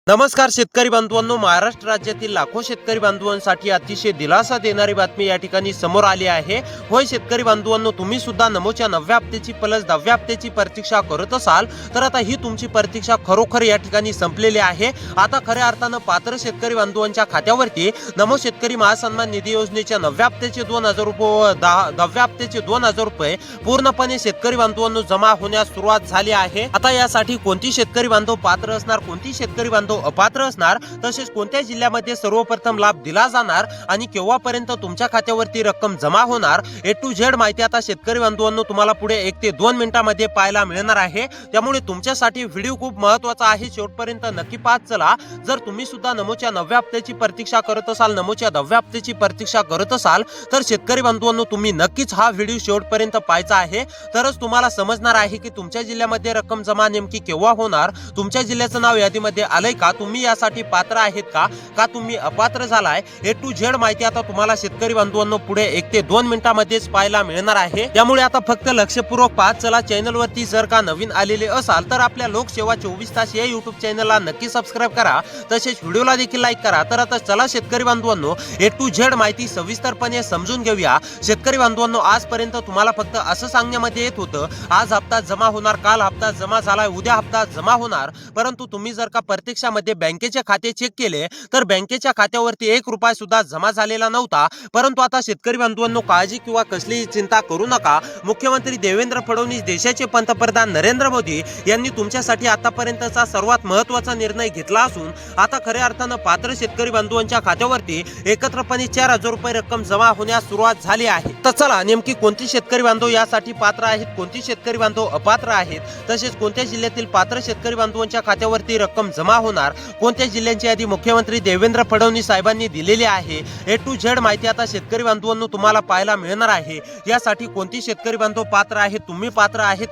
नमस्कार शेतकरी बांधवांनो, महाराष्ट्र राज्यातील लाखो शेतकरी बांधवांसाठी अतिशय दिलासा देणारी बातमी या ठिकाणी समोर आली आहे। होय शेतकरी बांधवांनो, तुम्ही सुद्धा नमोच्या 9व्या हप्त्याची प्लस 10व्या हप्त्याची प्रतीक्षा करत असाल तर आता ही तुमची प्रतीक्षा खरोखर या ठिकाणी संपलेली आहे। आता खऱ्या अर्थानं पात्र शेतकरी बांधवांच्या खात्यावरती नमो शेतकरी महासन्मान निधी योजनेच्या 9व्या हप्त्याचे 2000 रुपये व 10व्या हप्त्याचे 2000 रुपये पूर्णपणे शेतकरी बांधवांनो जमा होण्यास सुरुवात झाली आहे। आता यासाठी कोणती शेतकरी बांधव पात्र असणार, कोणती शेतकरी बांधव अपात्र असणार, तसेच कोणत्या जिल्ह्यामध्ये सर्वप्रथम लाभ दिला जाणार आणि केव्हापर्यंत तुमच्या खात्यावरती रक्कम जमा होणार, ए टू झेड माहिती आता शेतकरी बांधवांनो तुम्हाला पुढे 1 ते 2 मिनिटांमध्ये पाहायला मिळणार आहे। त्यामुळे तुमच्यासाठी व्हिडिओ खूप महत्त्वाचा आहे, शेवटपर्यंत नक्की पाहत चला। जर तुम्ही सुद्धा नमोच्या 9व्या हप्त्याची प्रतीक्षा करत असाल, नमोच्या 10व्या हप्त्याची प्रतीक्षा करत असाल तर शेतकरी बांधवांनो तुम्ही नक्कीच हा व्हिडिओ शेवटपर्यंत पाहायचा आहे, तरच तुम्हाला समजणार आहे की तुमच्या जिल्ह्यामध्ये रक्कम जमा नेमकी केव्हा होणार, तुमच्या जिल्ह्याचं नाव यादीमध्ये आलंय का, तुम्ही यासाठी पात्र आहेत का तुम्ही अपात्र झालाय, ए टू झेड माहिती आता तुम्हाला शेतकरी बांधवांनो पुढे 1 ते 2 मिनिटांमध्येच पाहायला मिळणार आहे। त्यामुळे आता फक्त लक्षपूर्वक पाहत चला। चॅनलवरती जर का नवीन आलेले असाल तर आपल्या लोकसेवा 24 तास या युट्यूब चॅनलला नक्की सबस्क्राइब करा, तसेच व्हिडिओला देखील लाईक करा। तर आता चला शेतकरी बांधवांनो ए टू झेड माहिती सविस्तरपणे समजून घेऊया। शेतकरी बांधवांनो, आजपर्यंत तुम्हाला फक्त असं सांगण्यामध्ये येत होतं आज हप्ता जमा होणार, काल हप्ता जमा झालाय, उद्या हप्ता जमा होणार, परंतु तुम्ही जर का प्रत्यक्षामध्ये बँकेचे खाते चेक केले तर बँकेच्या खात्यावरती 1 रुपया सुद्धा जमा झालेला नव्हता। परंतु आता शेतकरी बांधवांनो काळजी किंवा कसलीही चिंता करू नका। मुख्यमंत्री देवेंद्र फडणवीस, देशाचे पंतप्रधान नरेंद्र मोदी यांनी तुमच्यासाठी आतापर्यंतचा सर्वात महत्त्वाचा निर्णय घेतला असून आता खऱ्या अर्थानं पात्र शेतकरी बांधवांच्या खात्यावरती एकत्रपणे 4000 रुपये रक्कम जमा होण्यास सुरुवात झाली आहे। तर चला, नेमकी कोणती शेतकरी बांधव यासाठी पात्र आहेत, कोणती शेतकरी बांधव अपात्र आहेत, तसेच कोणत्या जिल्ह्यातील पात्र शेतकरी बांधवांच्या खात्यावरती रक्कम जमा होणार, कोणत्या जिल्ह्यांची यादी मुख्यमंत्री देवेंद्र फडणवीस साहेबांनी दिलेली आहे, ए टू झेड माहिती आता शेतकरी बांधवांनो तुम्हाला पाहायला मिळणार आहे। यासाठी कोणती शेतकरी बांधव पात्र आहेत, तुम्ही पात्र आहेत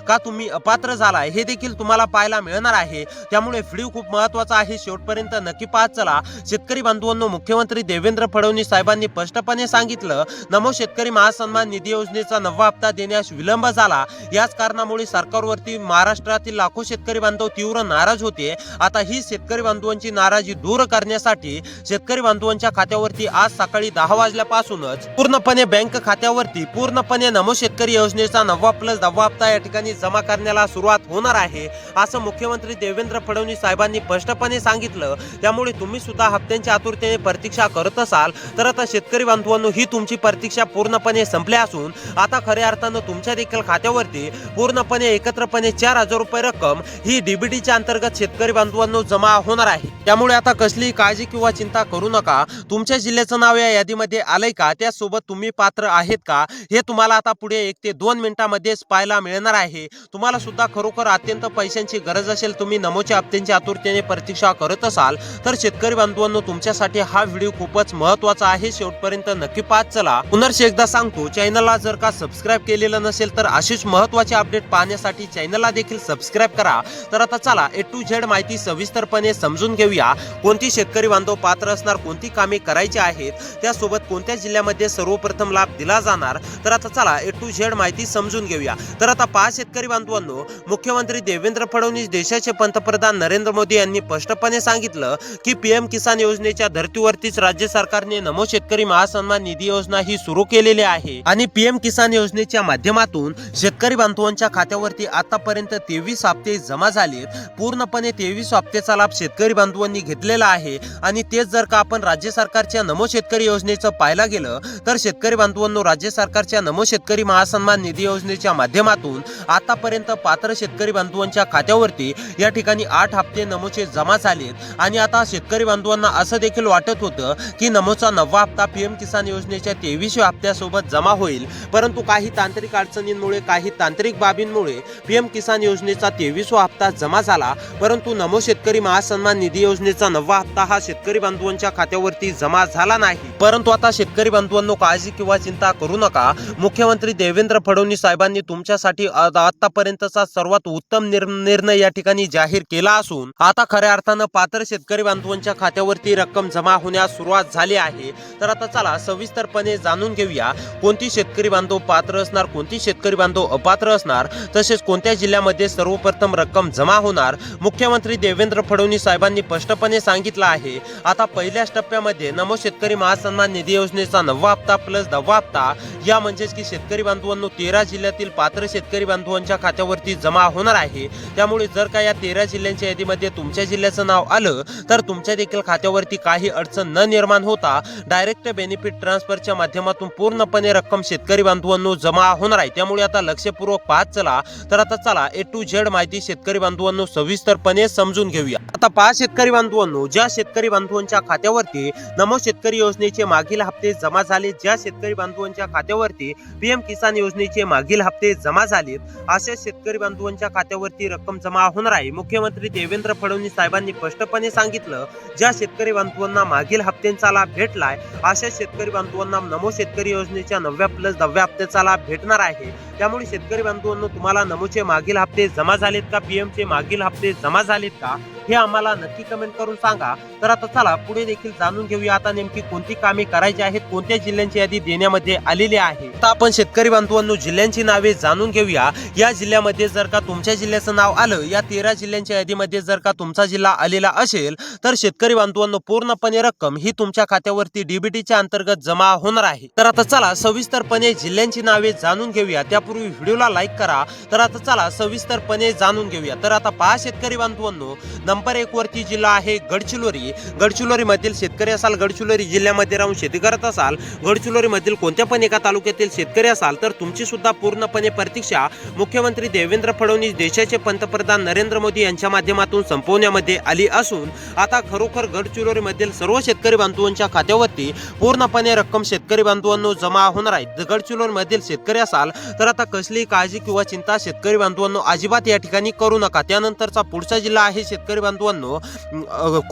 का तुम्ही अपात्र झालाय, हे देखील तुम्हाला पाहायला मिळणार आहे। त्यामुळे व्हिडिओ खूप महत्त्वाचा आहे, शेवटपर्यंत नक्की पाहत चला। शेतकरी बांधवांनो, मुख्यमंत्री देवेंद्र फडणवीस साहेबांनी स्पष्टपणे सांगितलं नमो शेतकरी महासन्मान निधी योजनेचा 9वा हप्ता देण्यास विलंब झाला। याच कारणामुळे सरकारवरती महाराष्ट्रातील लाखो शेतकरी बांधव तीव्र नाराज होते। आता ही शेतकरी बांधवांची नाराजी दूर करण्यासाठी शेतकरी बांधवांच्या खात्यावरती आज सकाळी 10 वाजल्यापासूनच पूर्णपणे बँक खात्यावरती पूर्णपणे नमो शेतकरी योजनेचा 9वा प्लस 10वा हप्ता या ठिकाणी जमा करण्याला सुरुवात होणार आहे, असं मुख्यमंत्री देवेंद्र फडणवीस साहेबांनी स्पष्टपणे सांगितलं। त्यामुळे तुम्ही सुद्धा हप्त्यांच्या आतुरतेने प्रतीक्षा करत असाल तर आता शेतकरी बांधवांनो ही तुमची प्रतीक्षा पूर्णपणे संपली असून आता खऱ्या अर्थानं तुमच्या देखील खात्यावरती पूर्णपणे एकत्रपणे 4000 रुपये रक्कम ही डीबीटीच्या अंतर्गत शेतकरी बांधवांनो जमा होणार आहे। त्यामुळे आता कसलीही काळजी किंवा चिंता करू नका। तुमच्या जिल्ह्याचं नाव या यादीमध्ये आलंय का, त्यासोबत तुम्ही पात्र आहेत का, हे तुम्हाला आता पुढे 1 ते 2 मिनिटांमध्येच पाहायला मिळणार आहे। तुम्हाला सुद्धा खरोखर अत्यंत पैशांची गरज असेल, तुम्ही नमोच्या हप्त्यांच्या आतुरतेने प्रतीक्षा करत असाल तर शेतकरी बांधवांनो तुमच्यासाठी हा व्हिडिओ खूपच महत्त्वाचा आहे, शेवटपर्यंत नक्की पाहत चला। पुनर्च एकदा सांगतो, चॅनलला जर का सबस्क्राइब केलेलं नसेल तर अशीच महत्त्वाचे अपडेट पाहण्यासाठी चॅनलला देखील सबस्क्राइब करा। तर आता चला ए टू झेड माहिती सविस्तरपणे समजून घेऊया। कोणती शेतकरी बांधव पात्र असणार, कोणती कामे करायची आहेत, त्यासोबत कोणत्या जिल्ह्यामध्ये सर्वप्रथम लाभ दिला जाणार, तर आता चला ए टू झेड माहिती समजून घेऊया। तर आता पहा शेतकरी बांधवांनो, मुख्यमंत्री देवेंद्र फडणवीस, देशाचे पंतप्रधान नरेंद्र मोदी यांनी स्पष्टपणे सांगितलं की पीएम किसान योजनेच्या धर्तीवरतीच राज्य सरकारने नमो शेतकरी महासन्मान निधी योजना ही सुरू केलेली आहे आणि पीएम किसान योजनेच्या माध्यमातून शेतकरी बांधवांच्या खात्यावरती आतापर्यंत 23 हप्ते जमा झालेत। पूर्णपणे 23 हप्त्याचा लाभ शेतकरी बांधवांनी घेतलेला आहे आणि तेच जर का आपण राज्य सरकारच्या नमो शेतकरी योजनेचं पाहायला गेलं तर शेतकरी बांधवांनो राज्य सरकारच्या नमो शेतकरी महासन्मान निधी योजनेच्या माध्यमातून आतापर्यंत पात्र शेतकरी बांधवांच्या खात्यावरती या ठिकाणी 8 हप्ते नमोचे जमा झालेत आणि आता शेतकरी बांधवांना असं देखील वाटत होतं की नमोचा 9वा हप्ता पीएम किसान योजनेच्या 23व्या हप्त्यासोबत जमा होईल, परंतु काही तांत्रिक अडचणींमुळे, काही तांत्रिक बाबींमुळे पीएम किसान योजनेचा 23वा हप्ता जमा झाला, परंतु नमो शेतकरी महासन्मान निधी योजनेचा 9वा हप्ता हा शेतकरी बांधवांच्या खात्यावरती जमा झाला नाही। परंतु आता शेतकरी बांधवांनो काळजी किंवा चिंता करू नका। मुख्यमंत्री देवेंद्र फडणवीस साहेबांनी तुमच्यासाठी आतापर्यंतचा सर्वात उत्तम निर्णय या ठिकाणी जाहीर केला असून आता खऱ्या अर्थानं पात्र शेतकरी बांधवांच्या खात्यावरती रक्कम जमा होण्यास सुरुवात झाली आहे। तर आता चला सविस्तरपणे जाणून घेऊया कोणती शेतकरी बांधव पात्र असणार, कोणती शेतकरी बांधव अपात्र असणार, तसेच कोणत्या जिल्ह्यामध्ये सर्वप्रथम रक्कम जमा होणार। मुख्यमंत्री देवेंद्र फडणवीस साहेबांनी स्पष्टपणे सांगितलं आहे। आता पहिल्याच टप्प्यामध्ये नमो शेतकरी महासन्मान निधी योजनेचा 9वा हप्ता प्लस 10वा हप्ता या म्हणजेच की शेतकरी बांधवांनो 13 जिल्ह्यातील पात्र शेतकरी बांधवांच्या खात्यावरती जमा होणार आहे। त्यामुळे जर का या 13 जिल्ह्यांच्या यादीमध्ये तुमच्या जिल्ह्याचं नाव आलं तर तुमच्या देखील खात्यावरती काही अडचण न निर्माण होता डायरेक्ट बेनिफिट ट्रान्सफरच्या माध्यमातून पूर्णपणे रक्कम शेतकरी बांधवांनो जमा होणार आहे। त्यामुळे आता लक्षपूर्वक पाहत चला। तर आता चला A to Z माहिती शेतकरी बांधवांनो सविस्तरपणे समजून घेऊया। आता पहा शेतकरी बांधवांनो, ज्या शेतकरी बांधवांच्या खात्यावरती नमो शेतकरी योजनेचे मागील हप्ते जमा झाले, ज्या शेतकरी बांधवांच्या खात्यावरती PM किसान योजनेचे मागील हप्ते जमा झालेत, अशा शेतकरी बांधवांच्या खात्यावरती रक्कम जमा होणार आहे। मुख्यमंत्री देवेंद्र फडणवीस साहेबांनी स्पष्टपणे सांगितलं, ज्या शेतकरी बांधवांना मागील हप्त्यांचा लाभ भेटलाय अशा शेतकरी बांधवांना नमो शेतकरी योजनेच्या 9व्या प्लस 10व्या हप्त्याचा लाभ भेटणार आहे। त्यामुळे शेतकरी बांधवांनो, तुम्हाला नमोचे मागील हप्ते जमा झालेत का, PM चे मागील हप्ते जमा झालेत का, हे आम्हाला नक्की कमेंट करून सांगा। तर आता चला पुढे देखील जाणून घेऊया आता नेमकी कोणती कामे करायची आहेत, कोणत्या जिल्ह्यांची यादी देण्यामध्ये आलेली आहे। आता आपण शेतकरी बांधवांनो जिल्ह्यांची नावे जाणून घेऊया। या जिल्ह्यामध्ये जर का तुमच्या जिल्ह्याचं नाव आलं, या 13 जिल्ह्यांच्या यादीमध्ये जर का तुमचा जिल्हा आलेला असेल तर शेतकरी बांधवांनो पूर्णपणे रक्कम ही तुमच्या खात्यावरती DBTच्या अंतर्गत जमा होणार आहे। तर आता चला सविस्तरपणे जिल्ह्यांची नावे जाणून घेऊया। त्यापूर्वी व्हिडिओला लाईक करा। तर आता चला सविस्तरपणे जाणून घेऊया। तर आता पहा शेतकरी बांधवांनो, नंबर 1 वरती जिल्हा आहे गडचिरोली। गडचिरोली मधील शेतकरी असाल, गडचिरोली जिल्ह्यामध्ये राहून शेती करत असाल, गडचिरोली मधील कोणत्या पण एका तालुक्यातील शेतकरी असाल तर तुमची सुद्धा पूर्णपणे प्रतीक्षा मुख्यमंत्री देवेंद्र फडणवीस देशाचे पंतप्रधान नरेंद्र मोदी यांच्या माध्यमातून संपवण्यामध्ये आली असून आता खरोखर गडचिरोली मधील सर्व शेतकरी बांधवांच्या खात्यावरती पूर्णपणे रक्कम शेतकरी बांधवांनो जमा होणार आहे। गडचिरोली मधील शेतकरी असाल तर आता कसलीही काळजी किंवा चिंता शेतकरी बांधवांनो अजिबात या ठिकाणी करू नका। त्यानंतरचा पुढचा जिल्हा आहे शेतकरी बांधवांनो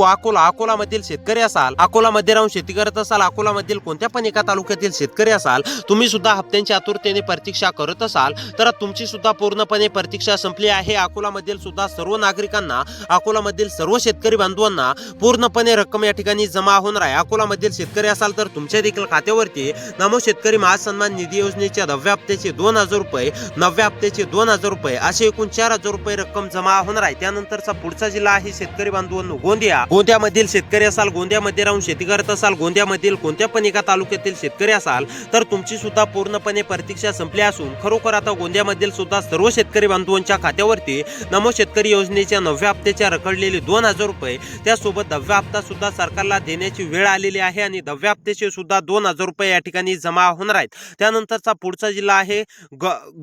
अकोला। अकोला मधील शेतकरी असाल, अकोला मध्ये राहून शेती करत असाल, अकोला मधील कोणत्या पण एका तालुक्यातील शेतकरी असाल, तुम्ही सुद्धा हप्त्यांच्या आतुरतेने प्रतीक्षा करत असाल तर तुमची सुद्धा पूर्णपणे प्रतीक्षा संपली आहे। अकोला मधील सुद्धा सर्व नागरिकांना, अकोला मधील सर्व शेतकरी बांधवांना पूर्णपणे रक्कम या ठिकाणी जमा होणार आहे। अकोला मधील शेतकरी असाल तर तुमच्या देखील खात्यावरती नमो शेतकरी महासन्मान निधी योजनेच्या 9व्या हप्त्याचे 2000 रुपये, 9व्या हप्त्याचे 2000 रुपये असे एकूण 4000 रुपये रक्कम जमा होणार आहे। त्यानंतरचा पुढचा जिल्हा आहे शेतकरी बांधवांनो गोंदिया। गोंदियामधील शेतकरी असाल, गोंदियामध्ये राहून शेती करत असाल, गोंदियामधील कोणत्या पण एका तालुक्यातील शेतकरी असाल तर तुमची सुद्धा पूर्णपणे प्रतीक्षा संपली असून खरोखर आता गोंदियामधील सुद्धा सर्व शेतकरी बांधवांच्या खात्यावरती नमो शेतकरी योजनेच्या 9व्या हप्त्याच्या रखडलेले 2000 रुपये त्यासोबत 10व्या हप्ता सुद्धा सरकारला देण्याची वेळ आलेली आहे आणि 10व्या हप्त्याचे सुद्धा 2000 रुपये या ठिकाणी जमा होणार आहेत। त्यानंतरचा पुढचा जिल्हा आहे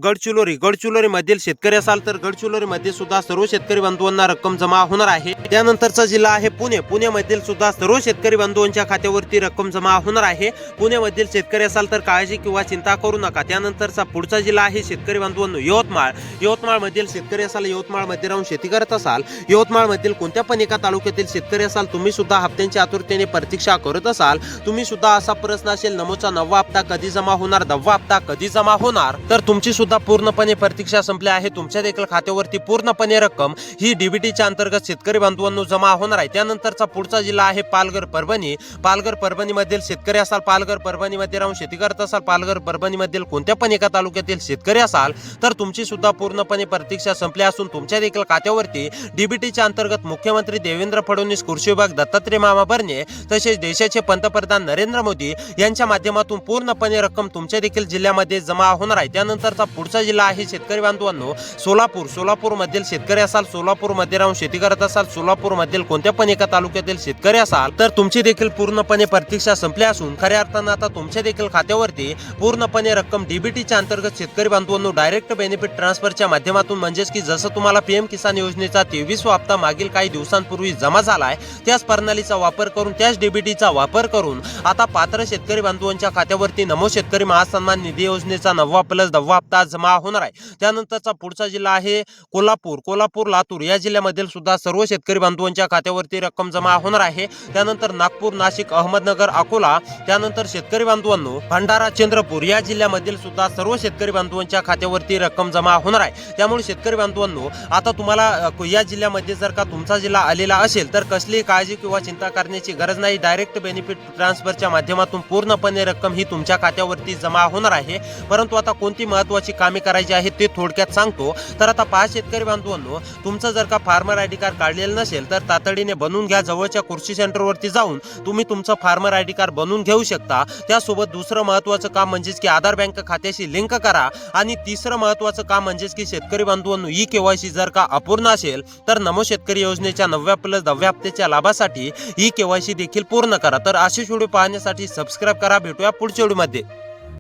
गडचिरोली। गडचिरोली मधील शेतकरी असाल तर गडचिरोली मध्ये सुद्धा सर्व शेतकरी बांधवांना रक्कम जमा होणार आहे। त्यानंतरचा जिल्हा आहे पुणे। पुण्यामधील सुद्धा सर्व शेतकरी बांधवांच्या खात्यावरती रक्कम जमा होणार आहे। पुण्यामधील शेतकरी असाल तर काळजी किंवा चिंता करू नका। त्यानंतरचा पुढचा जिल्हा आहे शेतकरी बांधवांनो यवतमाळ। यवतमाळ मधील शेतकरी असाल, यवतमाळ मध्ये राहून शेती करत असाल, यवतमाळ मधील कोणत्या पण एका तालुक्यातील शेतकरी असाल, तुम्ही सुद्धा हप्त्यांच्या आतुरतेने प्रतीक्षा करत असाल, तुम्ही सुद्धा असा प्रश्न असेल नमोचा 9वा हप्ता कधी जमा होणार, 10वा हप्ता कधी जमा होणार, तर तुमची सुद्धा पूर्णपणे प्रतीक्षा संपली आहे। तुमच्या देखील खात्यावरती पूर्णपणे रक्कम ही DBTच्या अंतर्गत शेतकरी बांधवांनो जमा होणार आहे। त्यानंतरचा पुढचा जिल्हा आहे पालघर परभणी। पालघर परभणी मधील शेतकरी असाल, पालघर परभणी मध्ये राहून शेती करत असाल, पालघर परभणी मधील कोणत्या पण एका तालुक्यातील शेतकरी असाल तर तुमची सुद्धा पूर्णपणे प्रतीक्षा संपली असून तुमच्या देखील खात्यावरती DBTच्या अंतर्गत मुख्यमंत्री देवेंद्र फडणवीस, कृषी विभाग दत्तात्रय मामा भरणे तसेच देशाचे पंतप्रधान नरेंद्र मोदी यांच्या माध्यमातून पूर्णपणे रक्कम तुमच्या देखील जिल्ह्यामध्ये जमा होणार आहे। त्यानंतरचा पुढचा जिल्हा आहे शेतकरी बांधवांनो सोलापूर। सोलापूर मधील शेतकरी असाल, सोलापूर मध्ये राहून शेती करत असाल, सोलापूर मधील कोणत्या पण एका तालुक्यातील शेतकरी असाल तर तुमची देखील पूर्णपणे प्रतीक्षा संपली असून खऱ्या अर्थानं आता तुमच्या देखील खात्यावरती पूर्णपणे रक्कम DBTच्या अंतर्गत शेतकरी बांधवांनो डायरेक्ट बेनिफिट ट्रान्सफरच्या माध्यमातून म्हणजेच की जसं तुम्हाला PM किसान योजनेचा 23वा हप्ता मागील काही दिवसांपूर्वी जमा झालाय त्याच प्रणालीचा वापर करून, त्याच DBTचा वापर करून आता पात्र शेतकरी बांधवांच्या खात्यावरती नमो शेतकरी महासन्मान निधी योजनेचा 9वा प्लस 10वा हप्ता जमा होणार आहे। त्यानंतरचा पुढचा जिल्हा आहे कोल्हापूर। कोल्हापूर, लातूर या जिल्ह्यामधील सुद्धा सर्व शेतकरी बांधवांच्या खात्यावरती रक्कम जमा होणार आहे। त्यानंतर नागपूर, नाशिक, अहमदनगर, अकोला, त्यानंतर शेतकरी बांधवांनो भंडारा, चंद्रपूर या जिल्ह्यामधील सुद्धा सर्व शेतकरी बांधवांच्या खात्यावरती रक्कम जमा होणार आहे। त्यामुळे शेतकरी बांधवांनो आता तुम्हाला या जिल्ह्यामध्ये जर का तुमचा जिल्हा आलेला असेल तर कसलीही काळजी किंवा चिंता करण्याची गरज नाही। डायरेक्ट बेनिफिट ट्रान्सफरच्या माध्यमातून पूर्णपणे रक्कम ही तुमच्या खात्यावरती जमा होणार आहे। परंतु आता कोणती महत्त्वाची कामे करायची आहेत ते थोडक्यात सांगतो. तर आता पहा शेतकरी बांधवांनो, तुमचं जर का फार्मर आय डी कार्ड काढलेलं नसेल तर तातडीने बनवून घ्या. जवळच्या कृषी सेंटरवरती जाऊन तुम्ही तुमचं फार्मर आय डी कार्ड बनवून घेऊ शकता. त्यासोबत दुसरं महत्त्वाचं काम म्हणजेच की आधार बँक खात्याशी लिंक करा. आणि तिसरं महत्त्वाचं काम म्हणजेच की शेतकरी बांधवांनो, ई केवायसी जर का अपूर्ण असेल तर नमो शेतकरी योजनेच्या 9+10 हप्त्याच्या लाभासाठी ई केवायसी देखील पूर्ण करा. तर असे व्हिडिओ पाहण्यासाठी सबस्क्राईब करा. भेटूया पुढच्या व्हिडिओमध्ये.